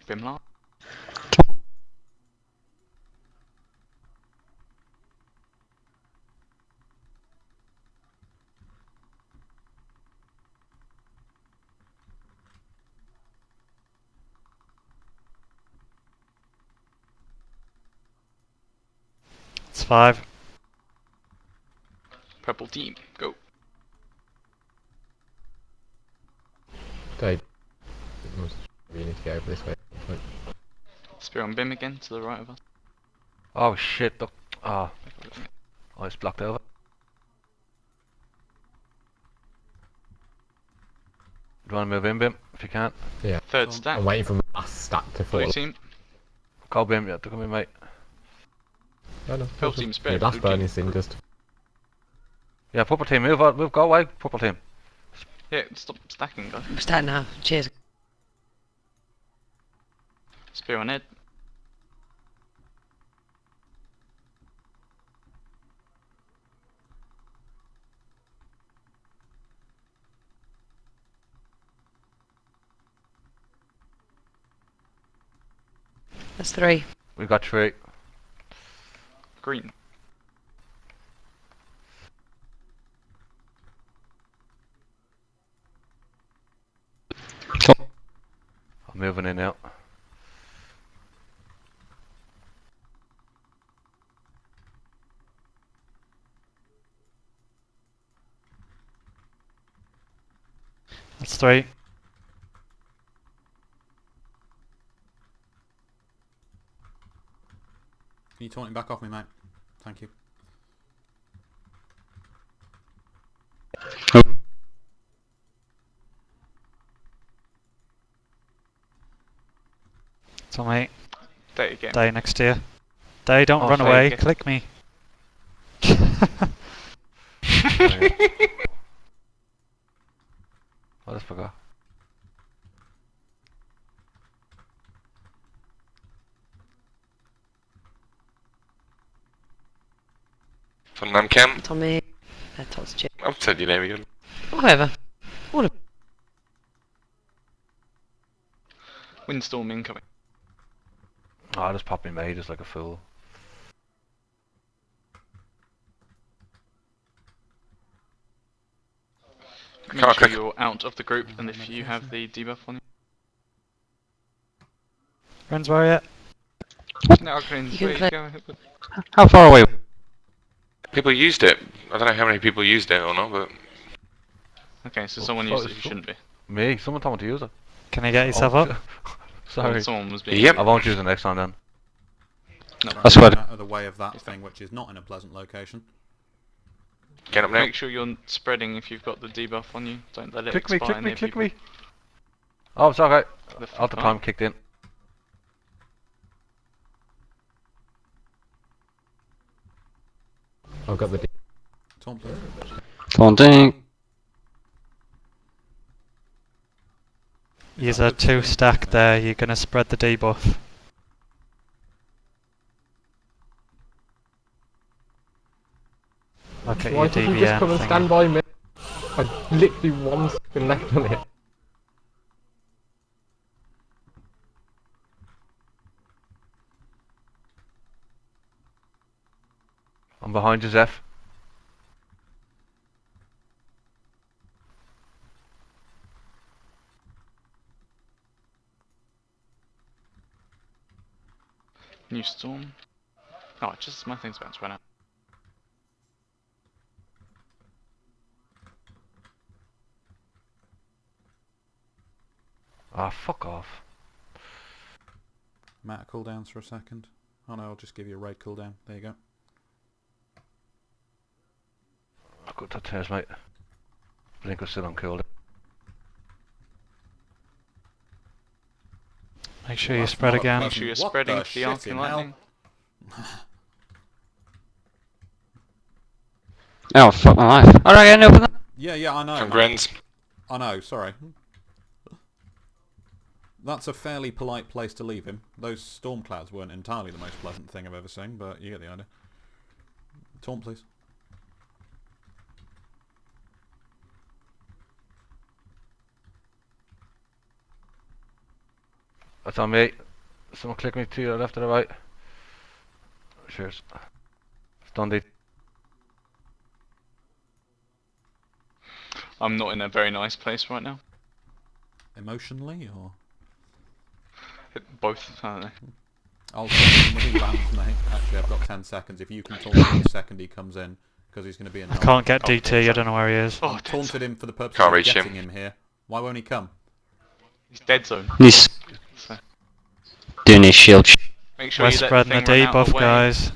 Bimlar. It's 5. Purple team, go. Dave, you need to go over this way. Spear on Bim again, to the right of us. Oh shit, look. Oh, it's blocked over. Do you want to move in, Bim, if you can? Yeah. Third stack. I'm waiting for my last stack to fall. Blue team. Call Bim, yeah, come in, mate. No, no. Purple team spread. Your last blue team. burning thing just. Yeah, purple team, move on, go away, purple team. Yeah, stop stacking, guys. I'm starting now. Cheers. Spear on Ed. That's 3. We've got 3. Green. I'm moving in now. That's 3. Can you taunt him back off me, mate? Thank you. It's on me. Day again. Day next to you. Day, don't Oh, run sorry, away. okay. Click me. I just forgot. Van Namcam. Tommy. That's cheers. I've said your name again. Whatever. Windstorm incoming. Oh, I just popped me mate just like a fool. Make Can't sure click. you're out of the group, and if you have the debuff on you. Friends, where are you? Nagrand, You can where you click. go? How far away? People used it. I don't know how many people used it or not, but Okay, so Oh, someone so used it it's who shouldn't be. Me? Someone told me to use it. Can you get yourself Oh, up? Sorry. Someone was being. Yep. I won't use it next time then. No. That's good. Out of the way of that thing, which is not in a pleasant location. get up now. Make sure you're spreading if you've got the debuff on you. Don't let it Click me, expire click me, near click people. me. Oh, it's okay. The Alter time kicked in. I've got the. Taunt, please. Taunting. Use a 2 stack there. You're gonna spread the debuff. Look at Why your did you just come and DBN stand thingy. by me? I literally 1 second left on it. I'm behind you, Zeph. New storm. Oh, just my thing's about to run out. Ah, fuck off. Matt, cooldowns for a second. Oh no, I'll just give you a raid cooldown. There you go. I've got that tears, mate. Blink was still on cooldown. Make sure you That's spread not a again. Make sure you're What spreading the for the arcing shit in hell? lightning. Oh, fuck my life. Alright, I open that. Yeah, I know. From Matt. Grens. I know, sorry. That's a fairly polite place to leave him. Those storm clouds weren't entirely the most pleasant thing I've ever seen, but you get the idea. Taunt, please. That's on me. Someone click me to your left or the right. Cheers. Stundy. I'm not in a very nice place right now. Emotionally, or? Both, aren't they? I'll taunt him when he lands, mate. Actually, I've got 10 seconds. If you can taunt him the second he comes in, because he's going to be in. I can't get DT, I don't know where he is. Oh, I've taunted him for the purpose Can't of reach getting him. him here. Why won't he come? He's dead zone. He's So doing his shield. make sure We're you let spreading the thing run out of debuff, the way. guys.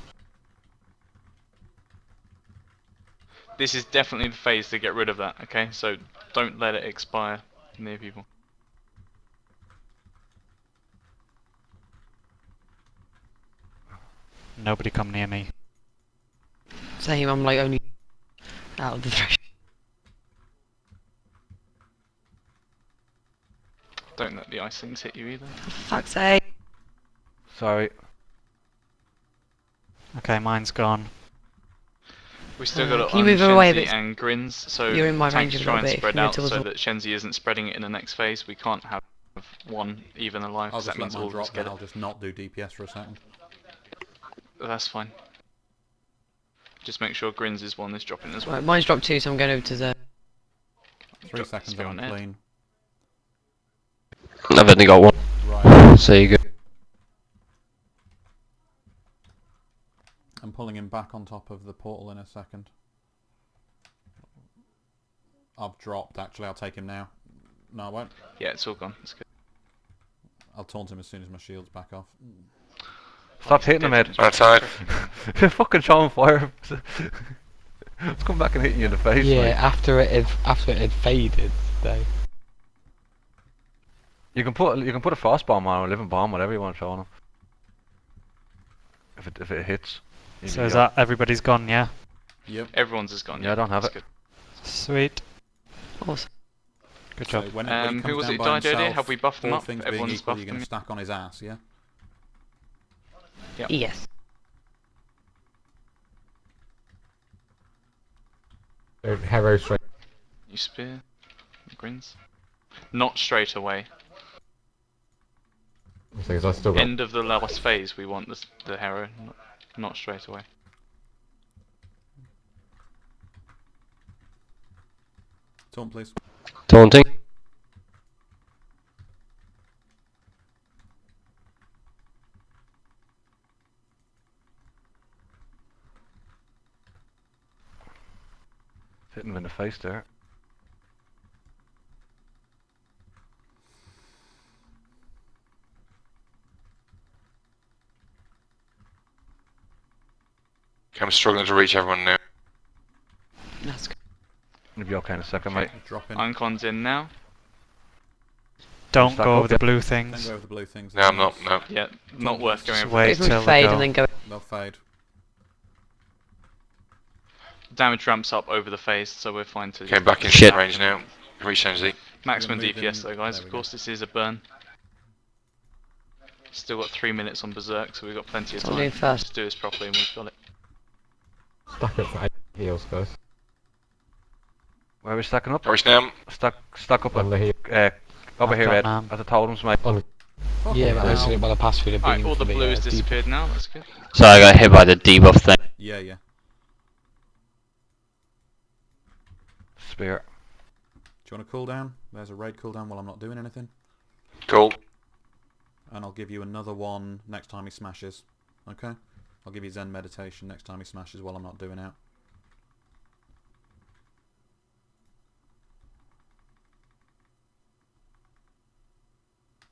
This is definitely the phase to get rid of that, okay? So don't let it expire near people. Nobody come near me. Same, I'm like only out of the three. Don't let the ice things hit you either. For fuck's sake. Sorry. Okay, mine's gone. We still got it can you on move away a Shenzi bit? and Grins, so You're in my tanks range a try little and bit. spread Move out towards so the- that Shenzi isn't spreading it in the next phase. We can't have one even alive, I'll because just that let means mine all of us drop, get then it. I'll just not do DPS for a second. That's fine. Just make sure Grins is one that's dropping as well. Right, mine's dropped too, so I'm going over to the... 3 Drop seconds spear and on I'm it. clean. I've only got one. Right. So you go. I'm pulling him back on top of the portal in a second. I've dropped, actually. I'll take him now. No, I won't. Yeah, it's all gone. It's good. I'll taunt him as soon as my shield's back off. Stop hitting him, Ed. Outside. You're fucking showing fire. Let's come back and hit you in the face. Yeah, mate. after it had faded, though. You can put a frost bomb on or a living bomb, whatever you want to show on him. If it hits. So is that everybody's gone, yeah? Yep. Everyone's is gone. Yeah, I don't have That's it. good. Sweet. Awesome. Good So job. when he Who comes was down it by died earlier? himself, Have we buffed them all up? things being Everyone's equal, buffed you're going them. to stack on his ass, yeah? Yep. Yes. Hero straight. You spear. Grins. Not straight away. Because I still got. End of the last phase, we want the hero, not straight away. Taunt, please. Taunting. Hitting him in the face there. I'm struggling to reach everyone now. That's good. You'll be okay in a second, mate. Drop in. Uncon's in now. Don't Stack go up, over the yeah. blue Don't things. go over the blue things. No, I'm not. No. Yeah, not worth going Just over. wait Wait till till they fade go. and then go... They'll fade. Damage ramps up over the phase, so we're fine to Okay, back in Shit. range now. Reach Shenzi. maximum You're gonna move DPS in- though, guys. there Of we course, this is a burn. Still got 3 minutes on Berserk, so we've got plenty of What I'm time. doing first. Just do this properly and we've got it. Stack up for 8 heals, guys. Where are we stacking up? Reach now. Stack up On the heal. over I've here, got Ed. none. At the totems, mate. On. Yeah, but hell. basically when I passed through the beam Alright, all for the blues deep- disappeared now, that's good. So I got hit by the debuff thing. Yeah, yeah. Spear. Do you want a cooldown? There's a raid cooldown while I'm not doing anything. Cool. And I'll give you another one next time he smashes. Okay? I'll give you Zen meditation next time he smashes while I'm not doing out.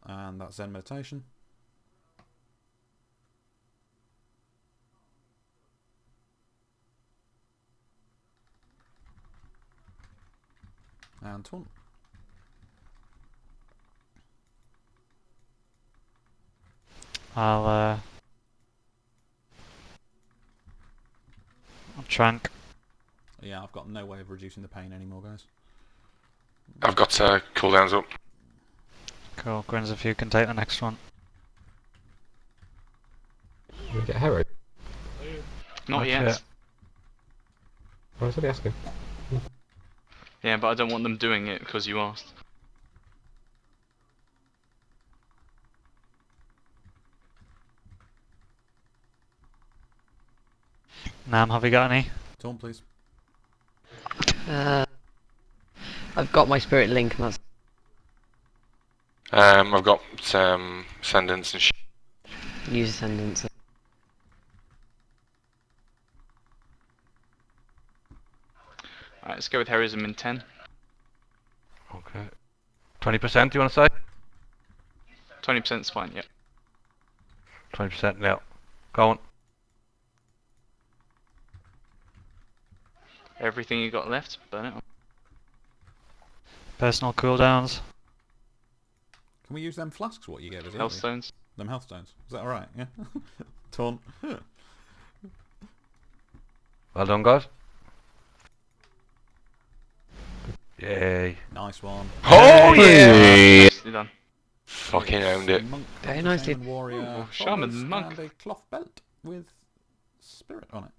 And that's Zen meditation. And taunt. I'll trank. Yeah, I've got no way of reducing the pain anymore, guys. I've got cooldowns up. Cool. Grins, if you can take the next one. You get hero. Not That's yet. it. Why was I asking? Yeah, but I don't want them doing it because you asked. Nam, have you got any? Torn, please. I've got my spirit link, and that's I've got Ascendance and use ascendance. Alright, let's go with heroism in 10. Okay. 20%, you want to say? 20% is fine, yep. 20% now. Go on. Everything you got left, burn it. Personal cooldowns. Can we use them flasks what you gave us earlier? Health stones. Them health stones. Is that alright? Yeah. Torn. Well done, guys. Yay. Nice one. Oh yeah! Nicely done. Fucking owned it. Monk, Very nice, shaman dude. warrior, Ooh, shaman followers, monk. and a cloth belt with spirit on it.